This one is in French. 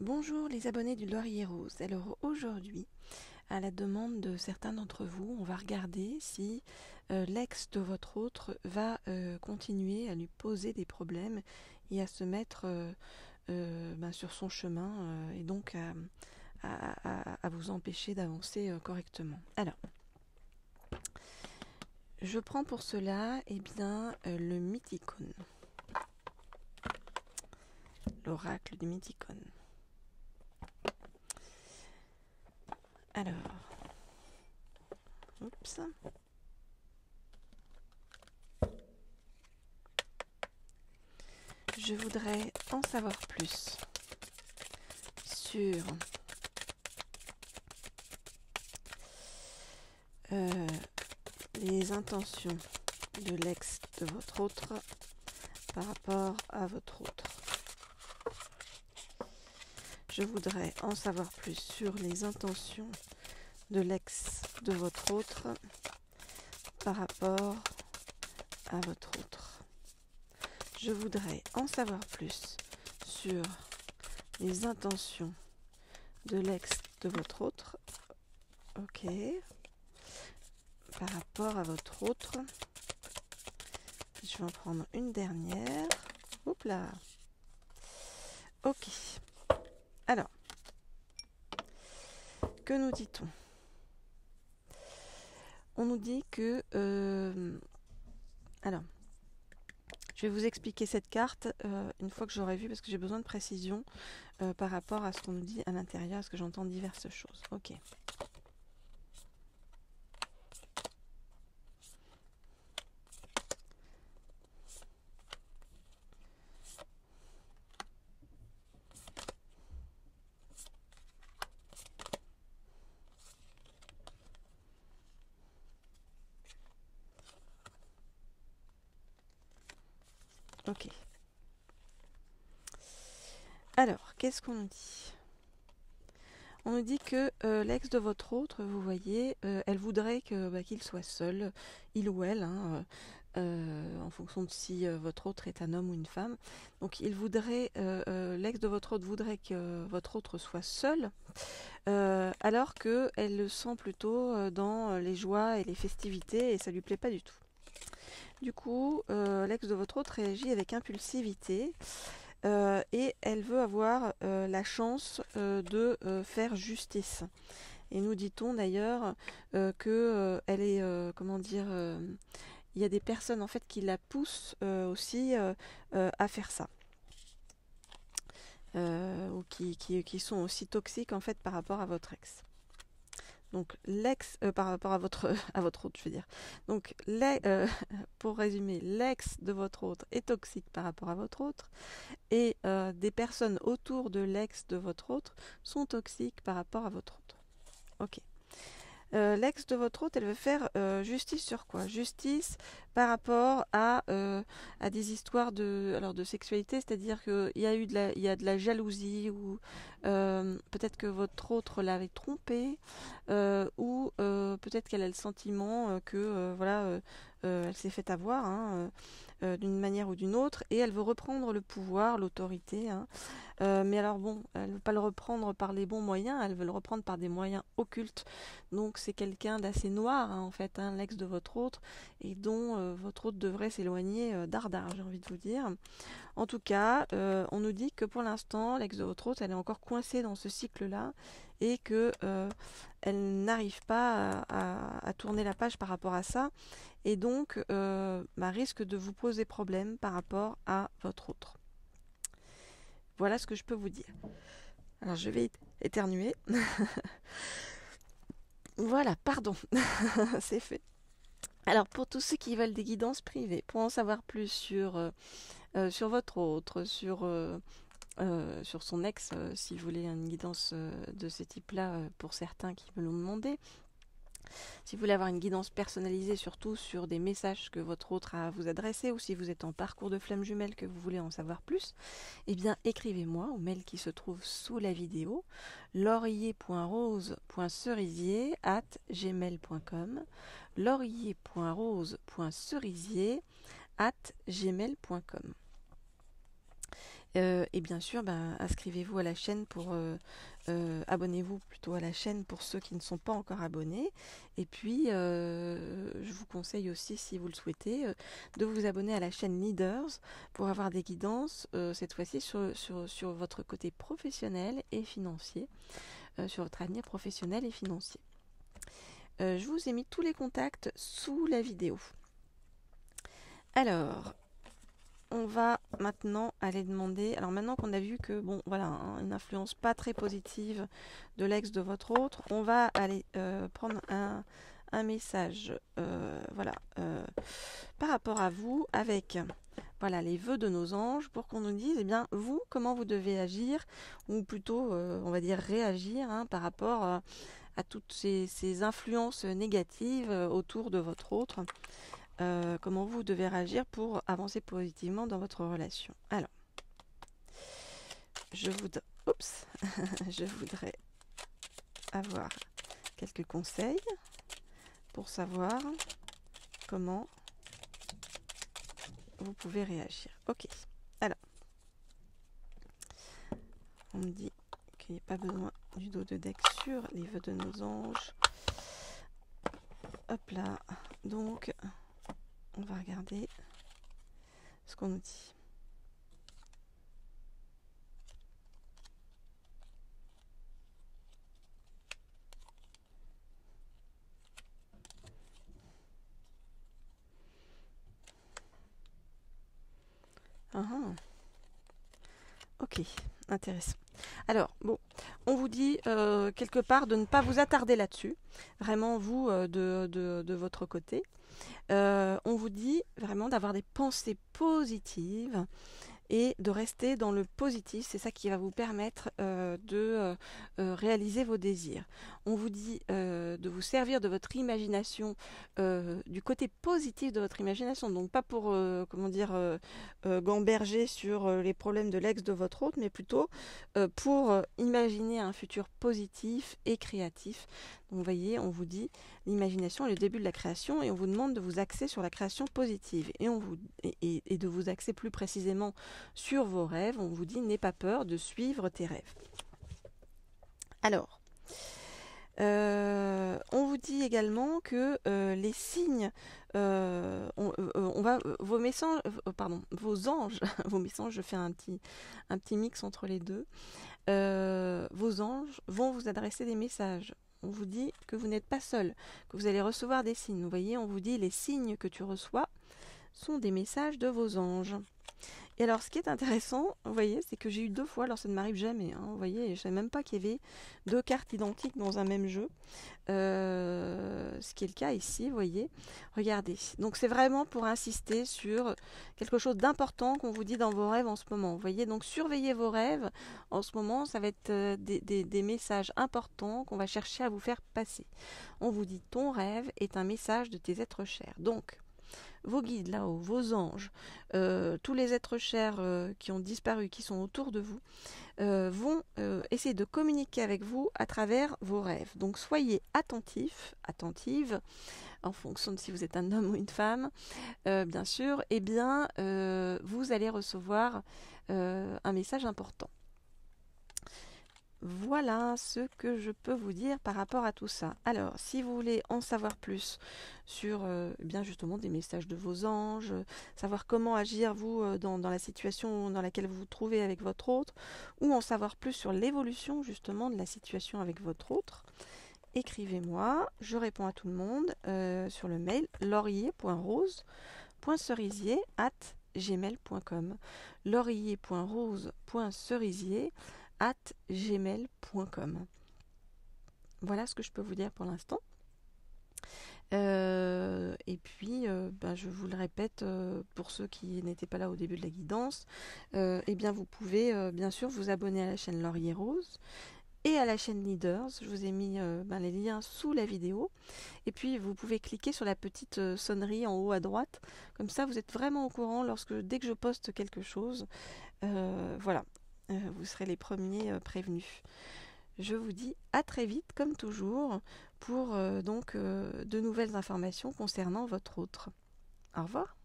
Bonjour les abonnés du Laurier Rose. Alors aujourd'hui, à la demande de certains d'entre vous, on va regarder si l'ex de votre autre va continuer à lui poser des problèmes et à se mettre sur son chemin et donc à vous empêcher d'avancer correctement. Alors, je prends pour cela le Mythicone, l'oracle du Mythicone. Alors, oups. Je voudrais en savoir plus sur les intentions de l'ex de votre autre par rapport à votre autre. Je voudrais en savoir plus sur les intentions de l'ex de votre autre par rapport à votre autre. Je voudrais en savoir plus sur les intentions de l'ex de votre autre. Ok. Par rapport à votre autre. Je vais en prendre une dernière. Oups là. Ok. Alors, que nous dit-on? On nous dit que... alors, je vais vous expliquer cette carte une fois que j'aurai vu, parce que j'ai besoin de précision par rapport à ce qu'on nous dit à l'intérieur, parce que j'entends diverses choses. Ok. Ok. Alors, qu'est-ce qu'on nous dit? On nous dit que l'ex de votre autre, vous voyez, elle voudrait qu'il soit seul, il ou elle, en fonction de si votre autre est un homme ou une femme. Donc il voudrait, l'ex de votre autre voudrait que votre autre soit seul, alors qu'elle le sent plutôt dans les joies et les festivités, et ça lui plaît pas du tout. Du coup, l'ex de votre autre réagit avec impulsivité. Et elle veut avoir la chance de faire justice. Et nous dit-on d'ailleurs que elle est, il y a des personnes en fait qui la poussent aussi à faire ça. Ou qui sont aussi toxiques en fait par rapport à votre ex. Donc l'ex, par rapport à votre à votre autre, je veux dire. Donc pour résumer, l'ex de votre autre est toxique par rapport à votre autre, et des personnes autour de l'ex de votre autre sont toxiques par rapport à votre autre. Ok. L'ex de votre autre, elle veut faire justice sur quoi? Justice par rapport à des histoires de sexualité, c'est-à-dire qu'il y a il y a de la jalousie, ou peut-être que votre autre l'avait trompée, ou peut-être qu'elle a le sentiment elle s'est fait avoir d'une manière ou d'une autre, et elle veut reprendre le pouvoir, l'autorité. Mais alors bon, elle ne veut pas le reprendre par les bons moyens, elle veut le reprendre par des moyens occultes. Donc c'est quelqu'un d'assez noir en fait, l'ex de votre autre, et dont votre autre devrait s'éloigner dardard, j'ai envie de vous dire. En tout cas, on nous dit que pour l'instant, l'ex de votre autre, elle est encore coincée dans ce cycle-là, et que elle n'arrive pas à tourner la page par rapport à ça, et donc risque de vous poser problème par rapport à votre autre. Voilà ce que je peux vous dire. Alors je vais éternuer. Voilà, pardon, c'est fait. Alors pour tous ceux qui veulent des guidances privées, pour en savoir plus sur votre autre, sur son ex, si vous voulez une guidance de ce type-là, pour certains qui me l'ont demandé, si vous voulez avoir une guidance personnalisée surtout sur des messages que votre autre a à vous adresser, ou si vous êtes en parcours de flamme jumelle que vous voulez en savoir plus, eh bien écrivez-moi au mail qui se trouve sous la vidéo, laurier.rose.cerisier@gmail.com, laurier.rose.cerisier@gmail.com. Et bien sûr, inscrivez-vous à la chaîne pour abonnez-vous plutôt à la chaîne pour ceux qui ne sont pas encore abonnés. Et puis, je vous conseille aussi, si vous le souhaitez, de vous abonner à la chaîne Leaders pour avoir des guidances, cette fois-ci sur votre côté professionnel et financier, sur votre avenir professionnel et financier. Je vous ai mis tous les contacts sous la vidéo. Alors, on va maintenant aller demander, alors maintenant qu'on a vu que, bon, voilà, une influence pas très positive de l'ex de votre autre, on va aller prendre un message, par rapport à vous, avec, voilà, les vœux de nos anges, pour qu'on nous dise, eh bien, vous, comment vous devez agir, ou plutôt, on va dire, réagir, par rapport à toutes ces influences négatives autour de votre autre. Comment vous devez réagir pour avancer positivement dans votre relation. Alors, je voudrais avoir quelques conseils pour savoir comment vous pouvez réagir. Ok, alors, on me dit qu'il n'y a pas besoin du dos de deck sur les vœux de nos anges. Hop là, donc on va regarder ce qu'on nous dit. Ok, intéressant. Alors, bon, on vous dit quelque part de ne pas vous attarder là-dessus, vraiment vous de votre côté. On vous dit vraiment d'avoir des pensées positives et de rester dans le positif. C'est ça qui va vous permettre de réaliser vos désirs. On vous dit de vous servir de votre imagination, du côté positif de votre imagination, donc pas pour gamberger sur les problèmes de l'ex de votre autre, mais plutôt pour imaginer un futur positif et créatif. Donc vous voyez, on vous dit l'imagination est le début de la création et on vous demande de vous axer sur la création positive et de vous axer plus précisément sur vos rêves. On vous dit n'aie pas peur de suivre tes rêves. Alors, on vous dit également que les signes, vos messages, vos anges, vos messages, je fais un petit mix entre les deux. Vos anges vont vous adresser des messages. On vous dit que vous n'êtes pas seul, que vous allez recevoir des signes. Vous voyez, on vous dit les signes que tu reçois sont des messages de vos anges. Et alors, ce qui est intéressant, vous voyez, c'est que j'ai eu 2 fois, alors ça ne m'arrive jamais, vous voyez, je ne savais même pas qu'il y avait 2 cartes identiques dans un même jeu, ce qui est le cas ici, vous voyez, regardez. Donc c'est vraiment pour insister sur quelque chose d'important qu'on vous dit dans vos rêves en ce moment, vous voyez, donc surveillez vos rêves, en ce moment, ça va être des messages importants qu'on va chercher à vous faire passer. On vous dit, ton rêve est un message de tes êtres chers, donc vos guides là-haut, vos anges, tous les êtres chers qui ont disparu, qui sont autour de vous, vont essayer de communiquer avec vous à travers vos rêves. Donc soyez attentifs, attentives, en fonction de si vous êtes un homme ou une femme, bien sûr, et bien vous allez recevoir un message important. Voilà ce que je peux vous dire par rapport à tout ça. Alors, si vous voulez en savoir plus sur bien justement des messages de vos anges, savoir comment agir vous dans la situation dans laquelle vous vous trouvez avec votre autre, ou en savoir plus sur l'évolution justement de la situation avec votre autre, écrivez-moi, je réponds à tout le monde sur le mail laurier.rose.cerisier@gmail.com laurier.rose.cerisier@gmail.com. Voilà ce que je peux vous dire pour l'instant. Et puis, je vous le répète, pour ceux qui n'étaient pas là au début de la guidance, eh bien vous pouvez bien sûr vous abonner à la chaîne Laurier Rose et à la chaîne Leaders. Je vous ai mis les liens sous la vidéo. Et puis vous pouvez cliquer sur la petite sonnerie en haut à droite. Comme ça, vous êtes vraiment au courant dès que je poste quelque chose. Voilà. Vous serez les premiers prévenus. Je vous dis à très vite, comme toujours, pour de nouvelles informations concernant votre autre. Au revoir.